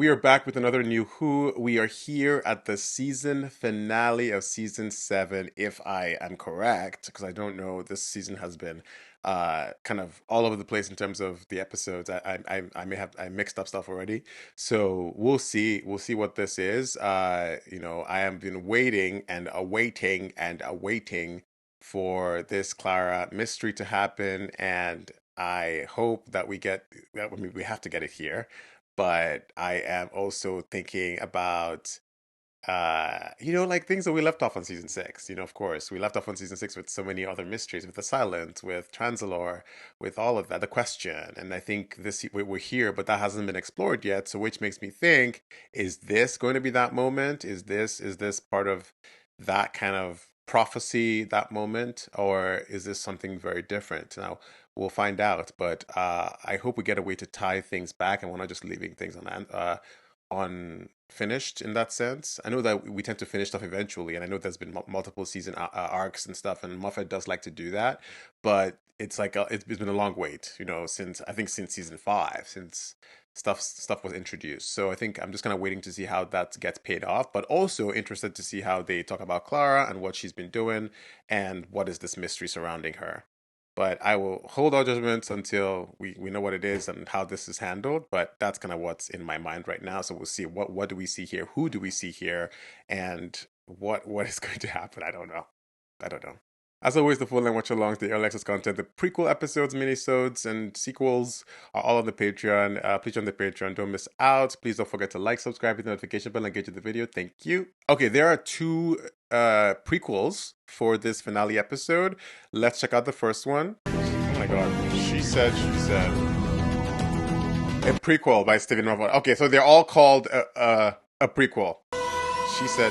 We are back with another New Who. We are here at the season finale of season 7, if I am correct, because I don't know. This season has been kind of all over the place in terms of the episodes. I may have I mixed up stuff already, so we'll see. We'll see what this is. I have been waiting and awaiting for this Clara mystery to happen, and I hope that we get. I mean, we have to get it here, but I am also thinking about like things that we left off on season 6. Of course, we left off on season 6 with so many other mysteries, with the silence, with Transalore, with all of that, the question. And I think we're here, but that hasn't been explored yet. So, which makes me think: is this going to be that moment? Is this part of that kind of prophecy, that moment, or is this something very different? Now we'll find out, but I hope we get a way to tie things back, and we're not just leaving things unfinished in that sense. I know that we tend to finish stuff eventually, and I know there's been multiple season arcs and stuff, and Moffat does like to do that, but it's like it's been a long wait, since season 5, since stuff was introduced. So I think I'm just kind of waiting to see how that gets paid off, but also interested to see how they talk about Clara and what she's been doing and what is this mystery surrounding her. But I will hold our judgments until we know what it is and how this is handled. But that's kind of what's in my mind right now. So we'll see what do we see here, who do we see here, and what is going to happen. I don't know. As always, the full and watch alongs, the early access content, the prequel episodes, minisodes, and sequels are all on the Patreon. Please join the Patreon. Don't miss out. Please don't forget to like, subscribe, hit the notification bell, engage with the video. Thank you. Okay, there are 2 prequels for this finale episode. Let's check out the first one. Oh my god. She said. A prequel by Stephen Moffat. Okay, so they're all called a prequel. She said.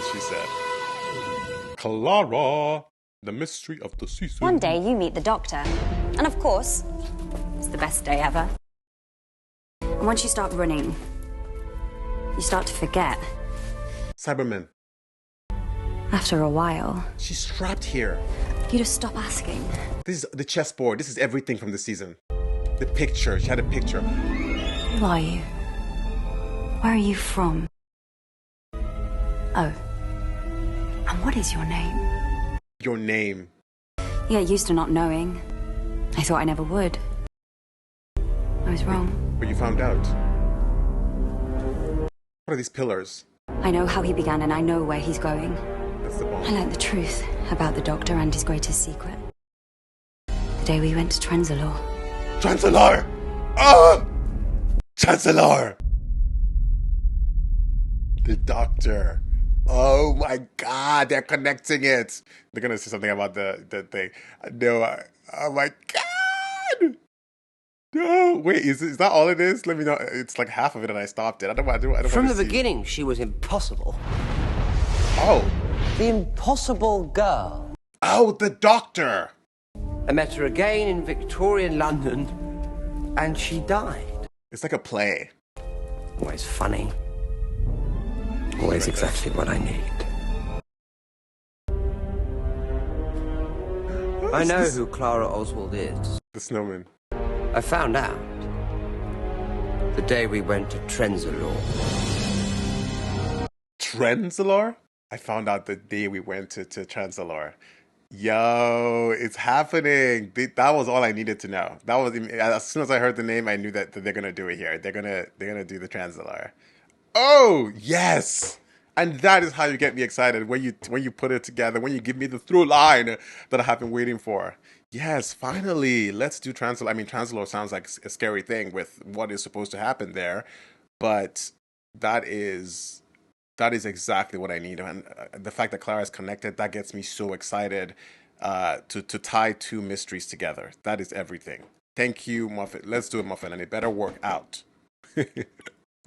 Clara. The mystery of the season. One day you meet the Doctor, and of course, it's the best day ever. And once you start running, you start to forget. Cyberman. After a while, She's trapped here. you just stop asking. This is the chessboard. This is everything from the season. The picture. She had a picture. Who are you? Where are you from? Oh. And what is your name? Your name. Yeah, used to not knowing. I thought I never would. I was wrong. But you found out. What are these pillars? I know how he began and I know where he's going. That's the bomb. I learned the truth about the Doctor and his greatest secret. The day we went to Transalore. Chancellor! Oh! Chancellor! The Doctor. Oh my god, they're connecting it. They're gonna say something about the thing. No, oh my god! No, wait, is that all it is? Let me know. It's like half of it and I stopped it. I don't From the see. beginning, she was impossible. Oh. The impossible girl. Oh, the Doctor! I met her again in Victorian London, and she died. It's like a play. Always funny. Always exactly what I need. I know who Clara Oswald is. The snowman. I found out the day we went to Trenzalore. Transalore? I found out the day we went to Transalore. Yo, it's happening. That was all I needed to know. That was as soon as I heard the name, I knew that they're gonna do it here. They're gonna do the Transalore. Oh yes, and that is how you get me excited when you put it together. When you give me the through line that I have been waiting for. Yes, finally, let's do Transalore. I mean, Transalore sounds like a scary thing with what is supposed to happen there, but that is exactly what I need. And the fact that Clara is connected, that gets me so excited to tie 2 mysteries together. That is everything. Thank you, Moffat. Let's do it, Moffat, and it better work out.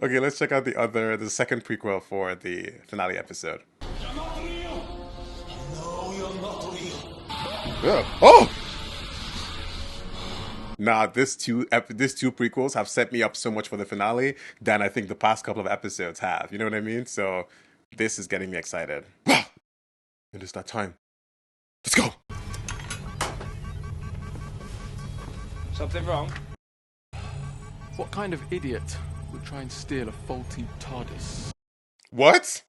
Okay, let's check out the second prequel for the finale episode. You're not real. No, you're not real. Yeah. Oh! Nah, these two prequels have set me up so much for the finale than I think the past couple of episodes have. You know what I mean? So this is getting me excited. And it's that time. Let's go! Something wrong? What kind of idiot will try and steal a faulty TARDIS. What?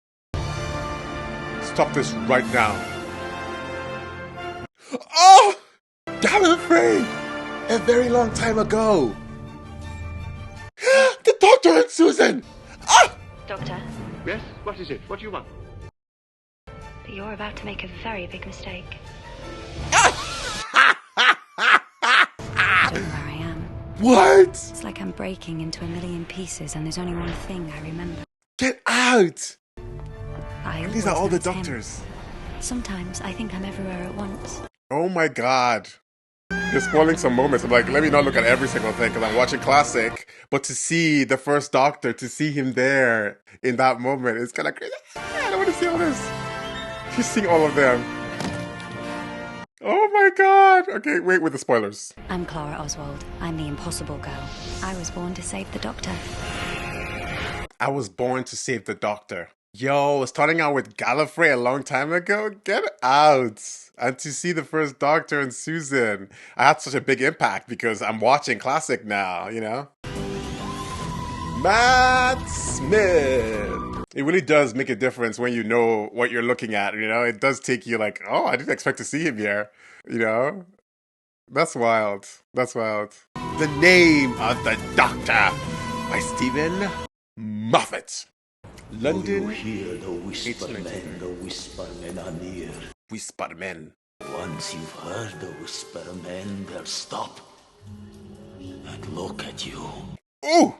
Stop this right now. Oh! Gallifrey! A very long time ago. The Doctor and Susan! Ah! Doctor, Yes? What is it? What do you want? but you're about to make a very big mistake. I don't know where I am. What? It's like I'm breaking into a million pieces and there's only one thing I remember. Get out! These are all the always know it's him. doctors. Sometimes I think I'm everywhere at once. Oh my god. You're spoiling some moments. I'm like, let me not look at every single thing because I'm watching classic. But to see the first Doctor, to see him there in that moment, it's kind of crazy. I don't want to see all this. Just seeing all of them. Oh my god. Okay, wait with the spoilers. I'm Clara Oswald. I'm the impossible girl. I was born to save the Doctor. I was born to save the Doctor. Yo, starting out with Gallifrey a long time ago? Get out. And to see the first Doctor and Susan, I had such a big impact because I'm watching classic now, you know? Matt Smith. It really does make a difference when you know what you're looking at, you know? It does take you like, oh, I didn't expect to see him here, you know? That's wild. That's wild. The Name of the Doctor by Stephen Moffat. London, Hear the whisper 1893. men, the whisper men are near. Whisper Men. Once you've heard the whisper men, they'll stop and look at you. Ooh!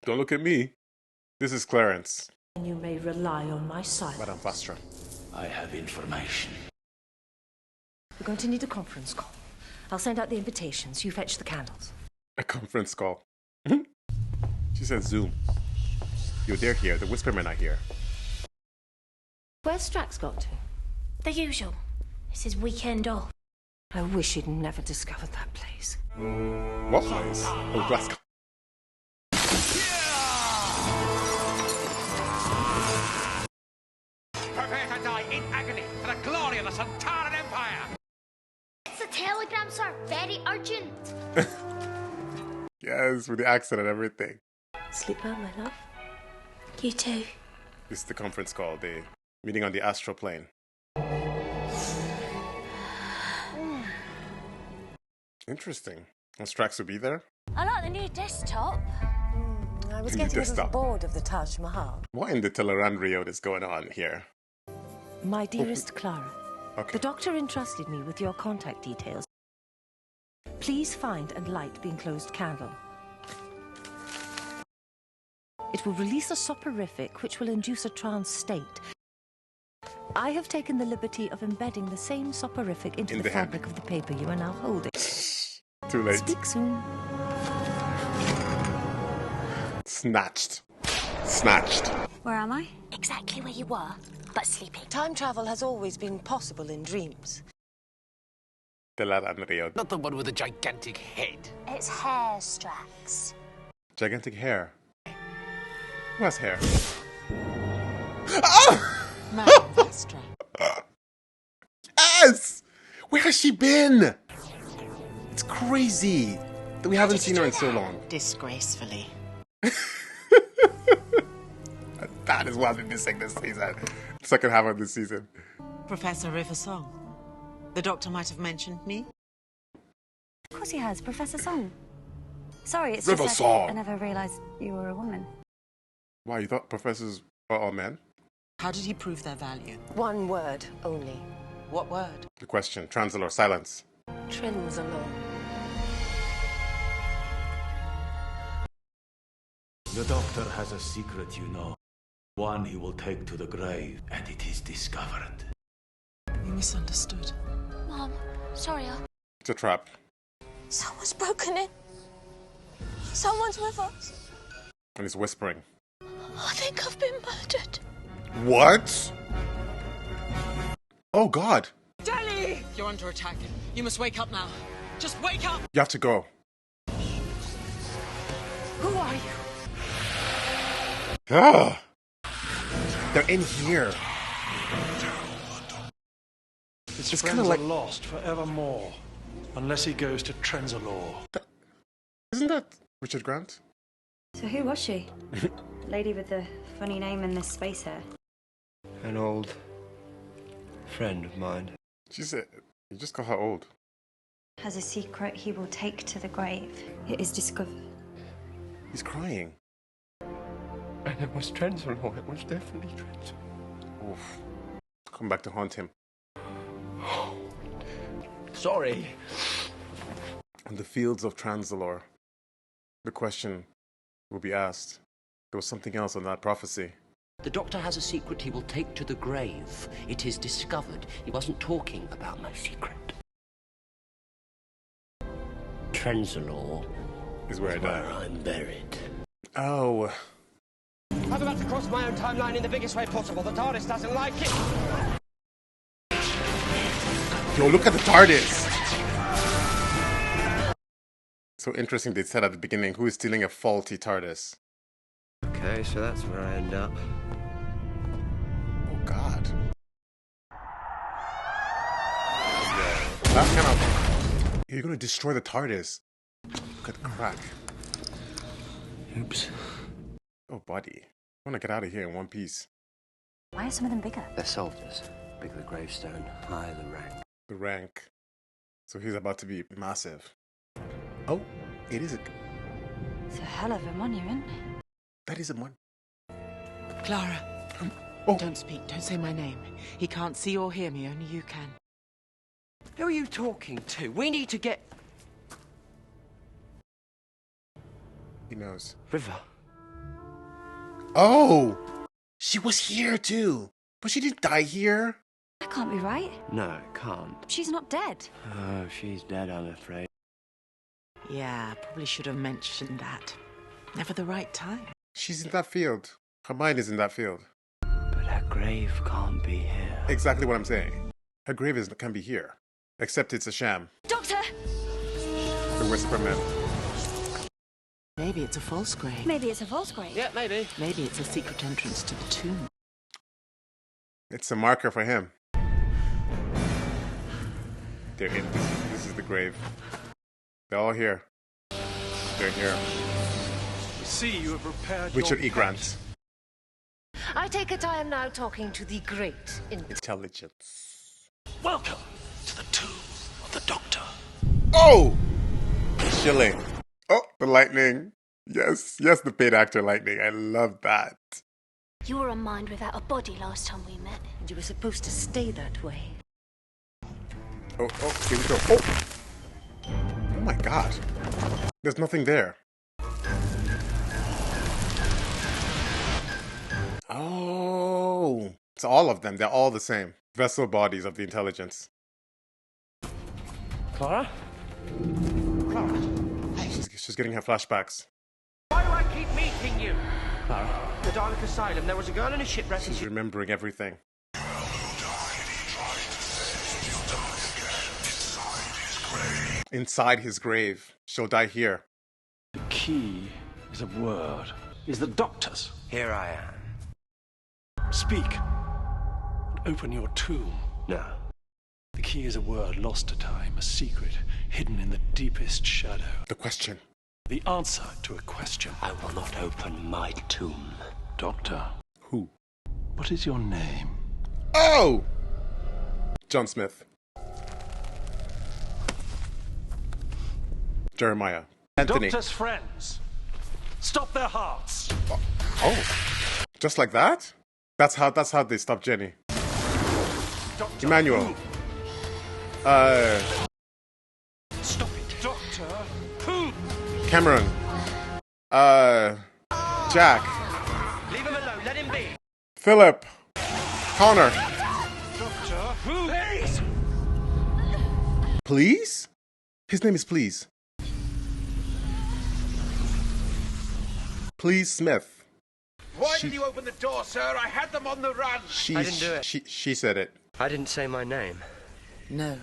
Don't look at me. This is Clarence. And you may rely on my silence. Madame Vastra. I have information. We're going to need a conference call. I'll send out the invitations. You fetch the candles. A conference call. She said Zoom. Yo, they're here. The Whispermen are here. Where's Strax got to? The usual. It's his weekend off. I wish he'd never discovered that place. What place? Oh, Glasgow. Prepare to die in agony for the glory of the Sontaran Empire! It's a telegram, sir. Very urgent. Yes, with the accent and everything. Sleep well, my love. You too. This is the conference call. The meeting on the astral plane. Interesting. And Strax will be there? I like the new desktop. I was Can you getting a little desktop? bored of the Taj Mahal. What in the Teleranrio is going on here? My dearest Clara, Okay. the Doctor entrusted me with your contact details. Please find and light the enclosed candle. It will release a soporific which will induce a trance state. I have taken the liberty of embedding the same soporific into In the the hand. fabric of the paper you are now holding. Too late. Speak soon. Snatched. Snatched. Where am I? Exactly where you were, but sleeping. Time travel has always been possible in dreams. Teleranrio. Not the one with the gigantic head. It's hair, Strax. Gigantic hair. Who has hair? Oh! Madame Vastra. Yes! Where has she been? It's crazy that we haven't seen her in so long. Disgracefully. That is what I've been missing this season. Second half of this season. Professor Riversong. The Doctor might have mentioned me. Of course he has, Professor Song. Sorry, it's River just Song. I never realised you were a woman. Why, you thought professors were all men? How did he prove their value? One word only. What word? The question. Translator. Silence. Trins alone. The Doctor has a secret, you know. One he will take to the grave, and it is discovered. You misunderstood. Mom, sorry, It's a trap. someone's broken in. Someone's with us. And he's whispering. I think I've been murdered. What? Oh, God. Delhi! You're under attack. You must wake up now. Just wake up! You have to go. Who are you? Ah! They're in here. His It's friends kinda like- are lost forevermore, unless he goes to Trenzalore. Isn't that Richard Grant? So who was she? Lady with the funny name and the space hair. An old friend of mine. She said, you just call her old. Has a secret he will take to the grave. It is discovered. He's crying. And it was Trenzalore. It was definitely Trenzalore. Oof. Come back to haunt him. Sorry. On the fields of Trenzalore, the question will be asked. There was something else on that prophecy. The Doctor has a secret he will take to the grave. It is discovered. He wasn't talking about my secret. Trenzalore Is where I die. where I'm buried. Oh. I'm about to cross my own timeline in the biggest way possible. The TARDIS doesn't like it. Yo, look at the TARDIS! So interesting they said at the beginning, who is stealing a faulty TARDIS? Okay, so that's where I end up. Oh god. That kind of... You're gonna destroy the TARDIS. Look at the crack. Oops. Oh buddy. I wanna get out of here in one piece. Why are some of them bigger? They're soldiers. Big the gravestone, high the rank. The rank. So he's about to be massive. Oh, it is a... It's a hell of a monument. That is a one. Clara, Oh. don't speak. Don't say my name. He can't see or hear me. Only you can. Who are you talking to? We need to get... He knows. River. Oh! She was here too! But she didn't die here. That can't be right. No, it can't. She's not dead. Oh, she's dead, I'm afraid. Yeah, probably should have mentioned that. Never the right time. She's in that field. Her mind is in that field. But her grave can't be here. Exactly what I'm saying. Her grave can be here. Except it's a sham. Doctor! The Whisper Man. Maybe it's a false grave. Maybe it's a false grave. Yeah, maybe. Maybe it's a secret entrance to the tomb. It's a marker for him. They're in. This is the grave. They're all here. They're here. We see you have repaired Richard your E. Grant. I take it I am now talking to the great Intelligence. Welcome to the tomb of the Doctor. Oh! Chilling. Oh, the lightning. Yes, yes, the paid actor lightning. I love that. You were a mind without a body last time we met. And you were supposed to stay that way. Oh, here we go. Oh! Oh my god. There's nothing there. Oh! It's all of them. They're all the same. Vessel bodies of the intelligence. Clara? Clara? She's getting her flashbacks. Why do I keep meeting you? Clara? The Dalek Asylum, there was a girl in a shipwreck and She's remembering everything. Inside his grave. She'll die here. The key is a word. Is the Doctor's. Here I am. Speak. And open your tomb. No. The key is a word lost to time, a secret hidden in the deepest shadow. The question. The answer to a question. I will not open my tomb. Doctor, Who? what is your name? Oh! John Smith. Jeremiah. Anthony. Doctor's friends. Stop their hearts. Oh. Just like that? That's how they stopped Jenny. Doctor Emmanuel. Who. Stop it. Doctor Who. Cameron. Jack. Leave him alone, let him be. Philip. Connor. Doctor Who. Please. Please? His name is Please. Please Smith. Why did you open the door, sir? I had them on the run. I didn't do it. She said it. I didn't say my name. No,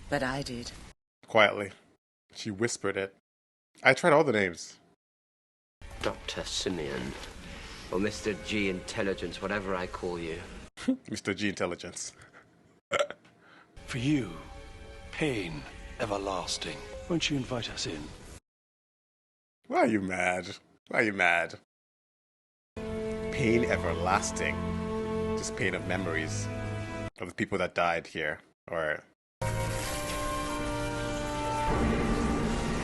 but I did. Quietly. She whispered it. I tried all the names. Dr. Simeon. Or Mr. G Intelligence, whatever I call you. Mr. G Intelligence. For you, pain everlasting. Won't you invite us in? Why are you mad? Why are you mad? Pain everlasting. Just pain of memories of the people that died here. Or...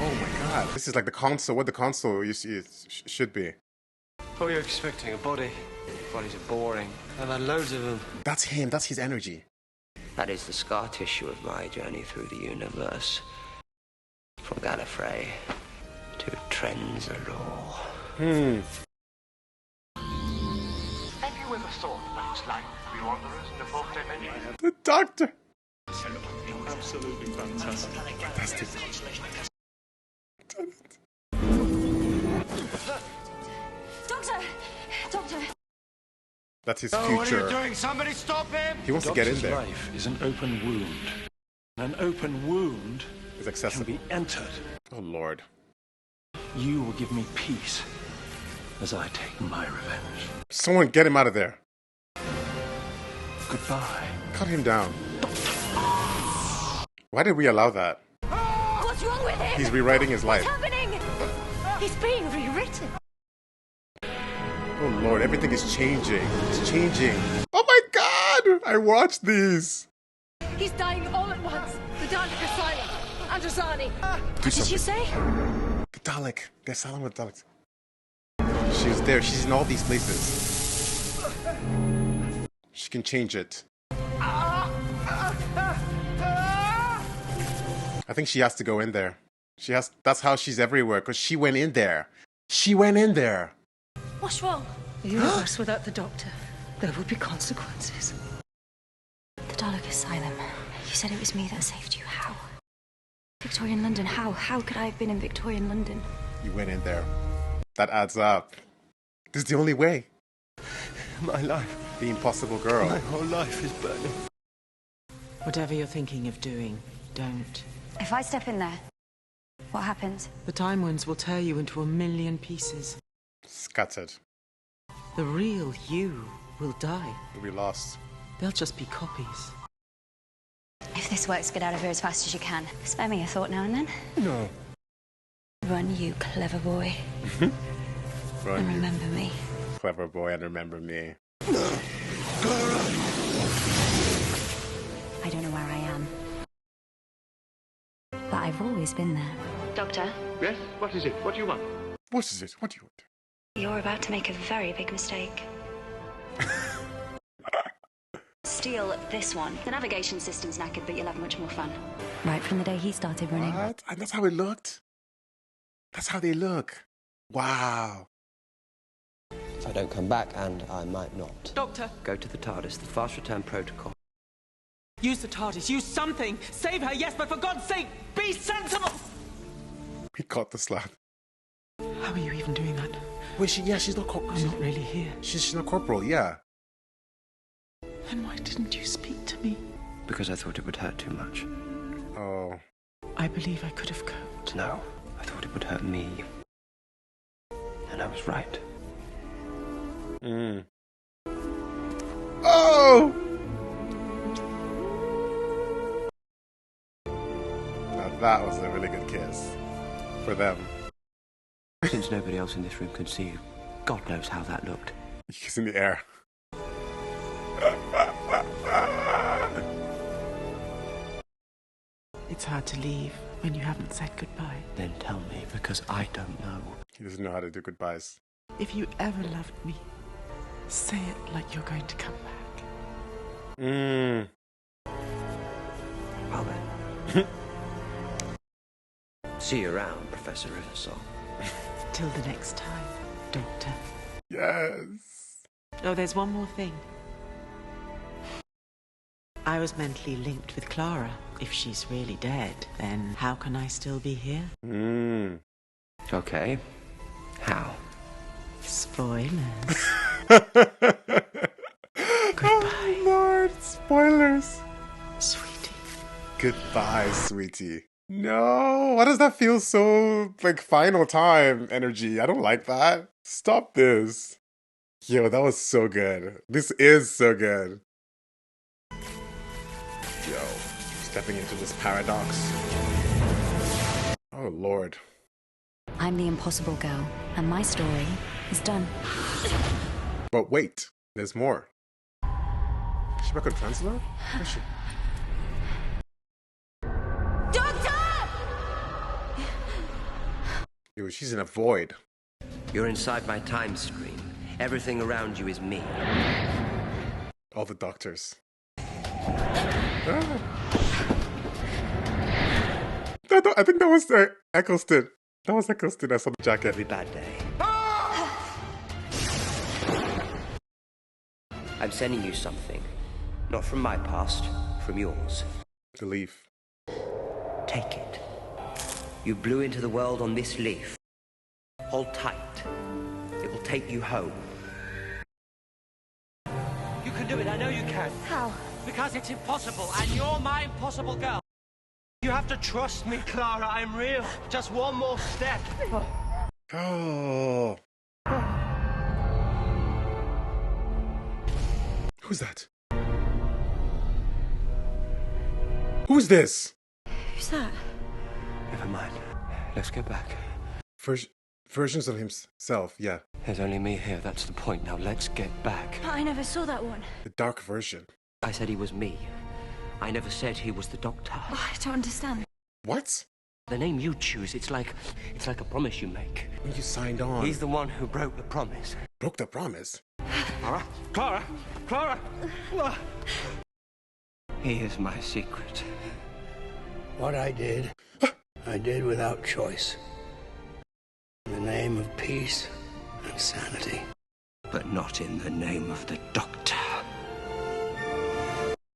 Oh my god. This is like the console. What the console you see should be. What were you expecting? A body? Bodies are boring. I've had loads of them. That's him. That's his energy. That is the scar tissue of my journey through the universe. From Gallifrey to Trenzalore. Have you ever thought what it's like to be wanderers in the fourth dimension? The Doctor. Absolutely fantastic. Fantastic. Doctor! Doctor! That's his Oh, what are future. you doing? Somebody stop him! He wants to get in Doctor's there. life is an open wound. An open wound It's can accessible. be entered. Oh lord. You will give me peace as I take my revenge. Someone get him out of there. Goodbye. Cut him down. Why did we allow that? What's wrong with him? He's rewriting his life. What's happening? He's being rewritten. Oh lord, everything is changing. It's changing. Oh my god! I watched these. He's dying all at once. The Dalek is silent. Androzani. What did something. you say? The Dalek. They're silent with Daleks. She's there. She's in all these places. She can change it. I think she has to go in there. She has. That's how she's everywhere. Because she went in there. She went in there. What's wrong? The universe without the Doctor. There would be consequences. The Dalek Asylum. You said it was me that saved you. How? Victorian London. How? How could I have been in Victorian London? You went in there. That adds up. This is the only way. My life. The impossible girl. My whole life is burning. Whatever you're thinking of doing, don't. If I step in there, what happens? The time winds will tear you into a million pieces. Scattered. The real you will die. We lost. They'll just be copies. If this works, get out of here as fast as you can. Spare me a thought now and then. No. Run, you clever boy. Run, And you remember me. clever boy, and remember me. I don't know where I am. But I've always been there. Doctor, Yes? What is it? What do you want? What is it? What do you want? you're about to make a very big mistake. Steal this one. The navigation system's knackered, but you'll have much more fun. Right from the day he started running. What? And that's how it looked? That's how they look. Wow. If I don't come back, and I might not. Doctor, Go to the TARDIS, the fast return protocol. use the TARDIS, use something. Save her, yes, but for God's sake, be sensible. He caught the slap. How are you even doing that? Wait, she's not corporal. I'm not really here. She's not corporal, yeah. Then why didn't you speak to me? Because I thought it would hurt too much. Oh. I believe I could have coped. No, I thought it would hurt me. And I was right. Oh! Now that was a really good kiss. For them. Since nobody else in this room could see you, God knows how that looked. Kiss in the air. It's hard to leave when you haven't said goodbye. Then tell me, because I don't know. He doesn't know how to do goodbyes. If you ever loved me, say it like you're going to come back. Well then. See you around, Professor Riversong. Till the next time, Doctor. Yes. Oh, there's one more thing. I was mentally linked with Clara. If she's really dead, then how can I still be here? Okay. How? Spoilers. Oh, Lord. Spoilers. Sweetie. Goodbye, sweetie. No. Why does that feel so, like, final time energy? I don't like that. Stop this. Yo, that was so good. This is so good. Yo, stepping into this paradox. Oh, Lord. I'm the impossible girl, and my story is done. But wait, there's more. Is she back on Translator? Where is she? Doctor! Yo, she's in a void. You're inside my time stream. Everything around you is me. All the doctors. I think that was Eccleston. That was Eccleston. I saw the jacket. Every bad day. I'm sending you something. Not from my past, from yours. The leaf. Take it. You blew into the world on this leaf. Hold tight. It will take you home. You can do it, I know you can. How? Because it's impossible, and you're my impossible girl. You have to trust me, Clara, I'm real. Just one more step. Oh. Who's that? Who's this? Who's that? Never mind. Let's get back. Versions of himself, yeah. There's only me here, that's the point. Now let's get back. I never saw that one. The dark version. I said he was me. I never said he was the Doctor. Oh, I don't understand. What? The name you choose, it's like a promise you make. When you signed on. He's the one who broke the promise. Broke the promise? Clara? Clara? Clara? He is my secret. What I did without choice. In the name of peace and sanity. But not in the name of the Doctor.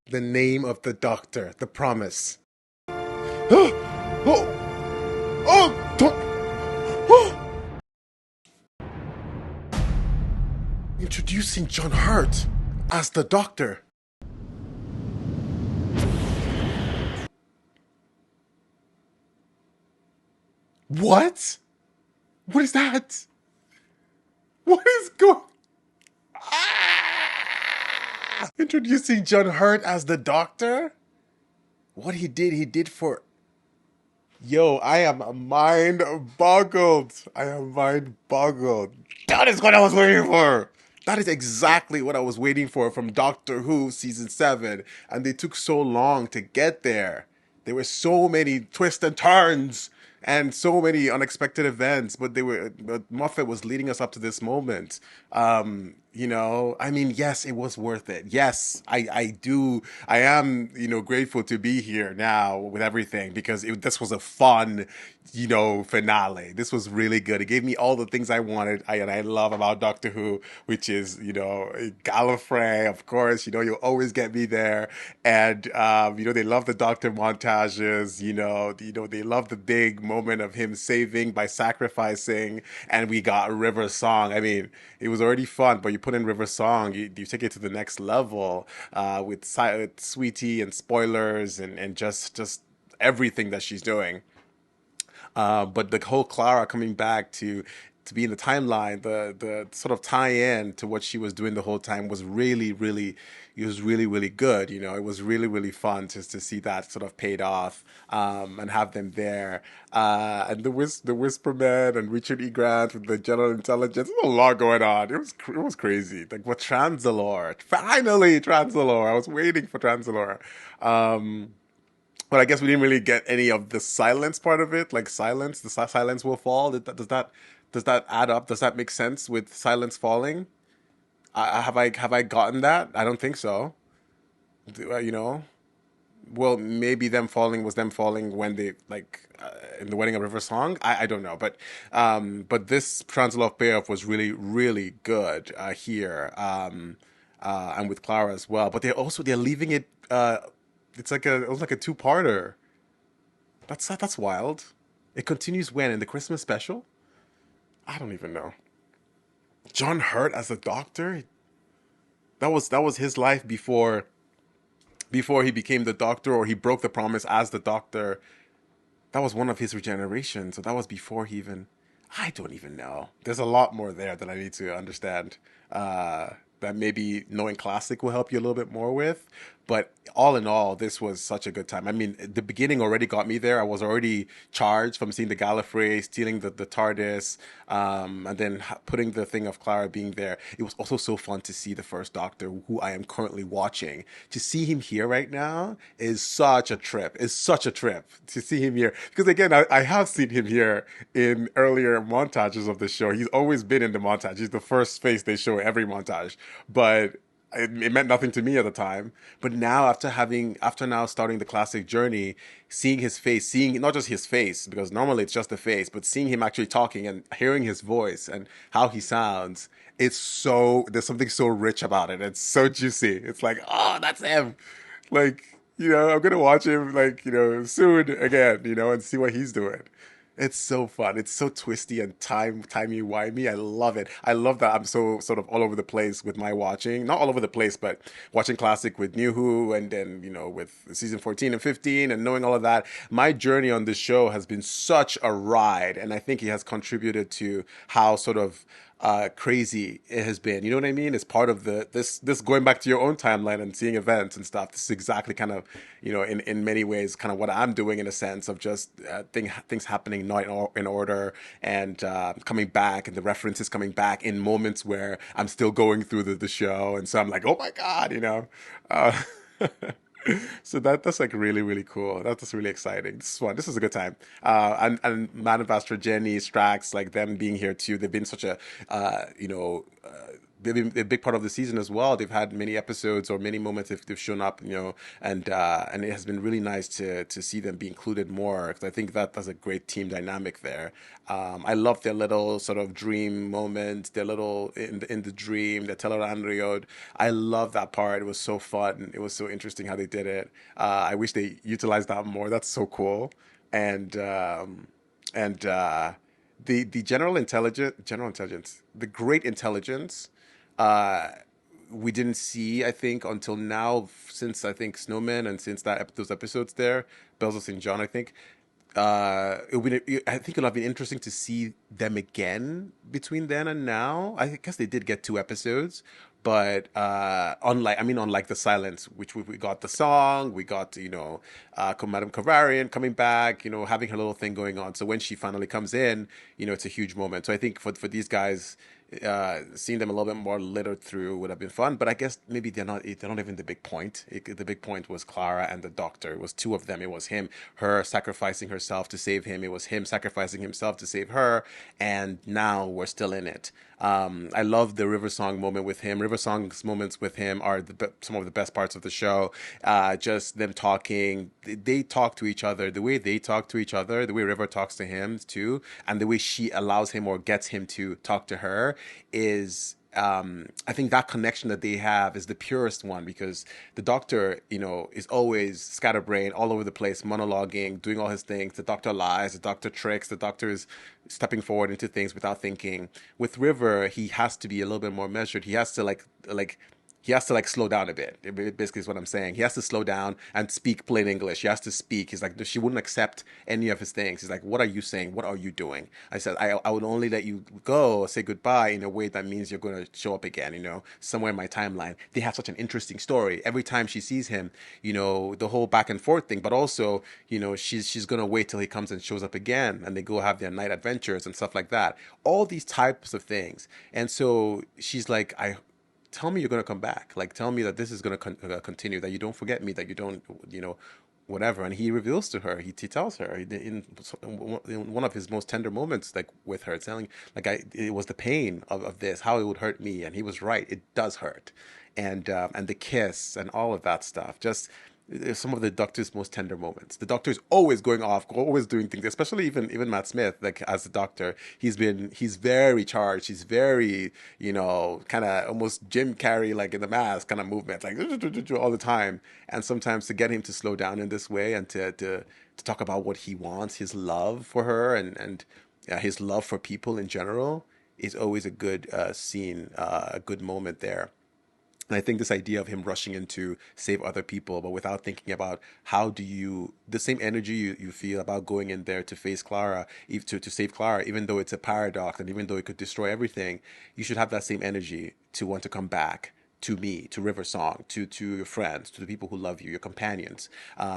The name of the Doctor. The promise. Oh! Introducing John Hurt as the Doctor. What? What is that? What is going... Introducing John Hurt as the Doctor? What he did for... Yo, I am mind boggled. That is what I was waiting for. That is exactly what I was waiting for from Doctor Who Season 7. And they took so long to get there. There were so many twists and turns and so many unexpected events, but Moffat was leading us up to this moment. You know, I mean, yes, it was worth it. Yes, I am, you know, grateful to be here now with everything because this was a fun, you know, finale. This was really good. It gave me all the things I wanted and I love about Doctor Who, which is, you know, Gallifrey, of course, you know, you'll always get me there. And, you know, they love the Doctor montages, you know, they love the big moment of him saving by sacrificing, and we got River Song. I mean, it was already fun, but you put in River Song, you take it to the next level with Sweetie and spoilers and just everything that she's doing. But the whole Clara coming back to be in the timeline, the sort of tie-in to what she was doing the whole time was really good. You know, it was really fun just to see that sort of paid off and have them there. And the Whisperman and Richard E. Grant with the general intelligence. There's a lot going on. It was crazy. Like what Transalore, finally Transalore. I was waiting for Transalore. But I guess we didn't really get any of the silence part of it. Like silence, the silence will fall. Does that add up? Does that make sense with silence falling? Have I gotten that? I don't think so. You know, well, maybe them falling was them falling when they in the Wedding of River Song. I don't know, but this Transalore payoff was really good here, and with Clara as well. But they're leaving it. It was like a two-parter. That's wild. It continues when in the Christmas special? I don't even know. John Hurt as a Doctor? That was his life before he became the Doctor, or he broke the promise as the Doctor. That was one of his regenerations, so that was before he even... I don't even know. There's a lot more there that I need to understand. That maybe knowing classic will help you a little bit more with. But all in all, this was such a good time. I mean, the beginning already got me there. I was already charged from seeing the Gallifrey, stealing the TARDIS, and then putting the thing of Clara being there. It was also so fun to see the First Doctor, who I am currently watching. To see him here right now is such a trip. It's such a trip to see him here. Because again, I have seen him here in earlier montages of the show. He's always been in the montage. He's the first face they show every montage. But it meant nothing to me at the time. But now, after now starting the classic journey, seeing his face, seeing not just his face, because normally it's just the face, but seeing him actually talking and hearing his voice and how he sounds, there's something so rich about it. It's so juicy. It's like, oh, that's him. Like, I'm gonna watch him like, soon again, and see what he's doing. It's so fun. It's so twisty and timey-wimey. I love it. I love that I'm so sort of all over the place with my watching. Not all over the place, but watching classic with New Who and then, with season 14 and 15 and knowing all of that. My journey on this show has been such a ride, and I think it has contributed to how sort of crazy it has been. You know what I mean? It's part of this going back to your own timeline and seeing events and stuff. This is exactly kind of, in many ways, kind of what I'm doing in a sense of just things happening not in order and coming back and the references coming back in moments where I'm still going through the show. And so I'm like, oh my God. Uh, So that's like really, really cool. That's really exciting. This is fun. This is a good time. And Madam Pastor Jenny, Strax, like them being here too. They've been such a they've been a big part of the season as well. They've had many episodes or many moments if they've shown up, and it has been really nice to see them be included more because I think that's a great team dynamic there. I love their little sort of dream moments, their little in the dream, the Teleranriod. I love that part. It was so fun. It was so interesting how they did it. I wish they utilized that more. That's so cool. And the general intelligence, the great intelligence uh, we didn't see, I think, until now, since I think Snowman and since those episodes there, Bells of St. John, I think. I think it'll have been interesting to see them again between then and now. I guess they did get two episodes, but unlike the Silence, which we got the song, we got Madame Kavarian coming back, having her little thing going on. So when she finally comes in, it's a huge moment. So I think for these guys, seeing them a little bit more littered through would have been fun, but I guess maybe they're not even the big point. The big point was Clara and the Doctor. It was two of them. It was her sacrificing herself to save him. It was him sacrificing himself to save her, and now we're still in it. I love the River Song moment with him. River Song's moments with him are some of the best parts of the show. Just them talking. They talk to each other. The way they talk to each other, the way River talks to him too, and the way she allows him or gets him to talk to her is I think that connection that they have is the purest one because the Doctor, is always scatterbrained all over the place, monologuing, doing all his things. The Doctor lies, the Doctor tricks, the Doctor is stepping forward into things without thinking. With River, he has to be a little bit more measured. He has to he has to slow down a bit. It basically is what I'm saying. He has to slow down and speak plain English. He has to speak. He's like, she wouldn't accept any of his things. He's like, what are you saying? What are you doing? I said, I would only let you go, say goodbye in a way that means you're going to show up again, somewhere in my timeline. They have such an interesting story. Every time she sees him, the whole back and forth thing, but also, she's going to wait till he comes and shows up again and they go have their night adventures and stuff like that. All these types of things. And so she's like, tell me you're going to come back. Tell me that this is going to continue, that you don't forget me, that you don't, whatever. And he reveals to her, he tells her in one of his most tender moments, with her, telling, it was the pain of this, how it would hurt me. And he was right. It does hurt. And the kiss and all of that stuff. Just some of the Doctor's most tender moments. The Doctor is always going off, always doing things, especially even Matt Smith, as the Doctor. He's very charged. He's very, kind of almost Jim Carrey, in the Mask kind of movements, all the time. And sometimes to get him to slow down in this way and to talk about what he wants, his love for her and his love for people in general is always a good scene, a good moment there. And I think this idea of him rushing in to save other people, but without thinking about the same energy you feel about going in there to face Clara, to save Clara, even though it's a paradox and even though it could destroy everything, you should have that same energy to want to come back to me, to River Song, to your friends, to the people who love you, your companions.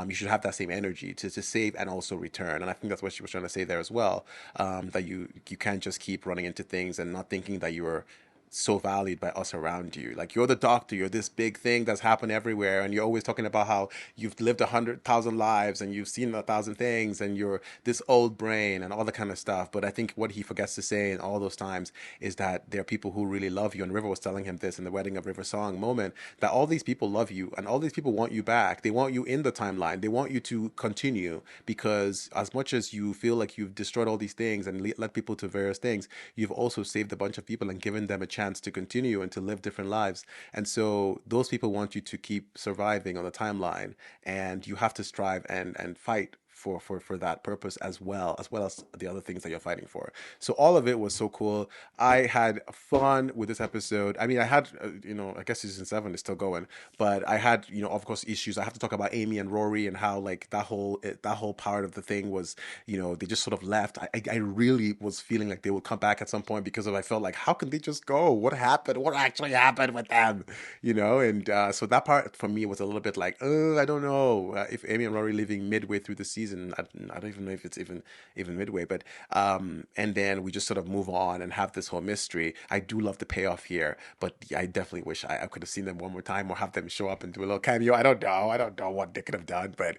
You should have that same energy to save and also return. And I think that's what she was trying to say there as well. That you can't just keep running into things and not thinking that you're so valued by us around you. Like you're the doctor, you're this big thing that's happened everywhere, and you're always talking about how you've lived 100,000 lives and you've seen 1,000 things, and you're this old brain and all that kind of stuff. But I think what he forgets to say in all those times is that there are people who really love you. And River was telling him this in the wedding of River Song moment, that all these people love you and all these people want you back. They want you in the timeline. They want you to continue, because as much as you feel like you've destroyed all these things and led people to various things, you've also saved a bunch of people and given them a chance to continue and to live different lives. And so those people want you to keep surviving on the timeline, and you have to strive and fight for that purpose, as well as the other things that you're fighting for. So all of it was so cool. I had fun with this episode. I mean, I had I guess season 7 is still going, but I had of course issues. I have to talk about Amy and Rory and how like that whole part of the thing was, they just sort of left. I really was feeling like they would come back at some point, because I felt like, how can they just go? What happened? What actually happened with them? And so that part for me was a little bit like, I don't know if Amy and Rory leaving midway through the season. I don't even know if it's even midway, but and then we just sort of move on and have this whole mystery. I do love the payoff here, but I definitely wish I could have seen them one more time, or have them show up and do a little cameo. I don't know what they could have done, but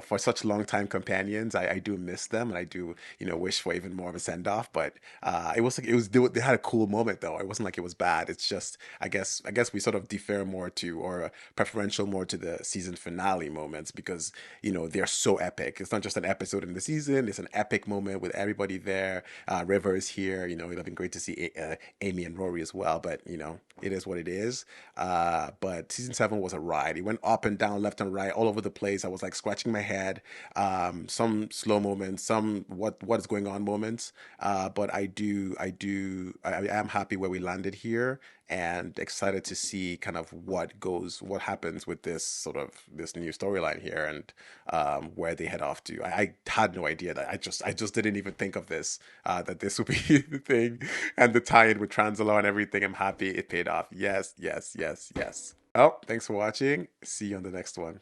for such long time companions, I do miss them, and I do wish for even more of a send off. But they had a cool moment though. It wasn't like it was bad. It's just I guess we sort of defer more to, or preferential more to, the season finale moments, because they're so epic. It's not just an episode in the season; it's an epic moment with everybody there. River is here. It would have been great to see Amy and Rory as well, but it is what it is. But season 7 was a ride. It went up and down, left and right, all over the place. I was like scratching my head. Some slow moments, some what is going on moments. But I am happy where we landed here, and excited to see kind of what happens with this new storyline here, and where they head off to. I had no idea that. I just didn't even think of this, that this would be the thing, and the tie-in with Translaw and everything. I'm happy it paid off. Yes, yes, yes, yes. Oh, thanks for watching. See you on the next one.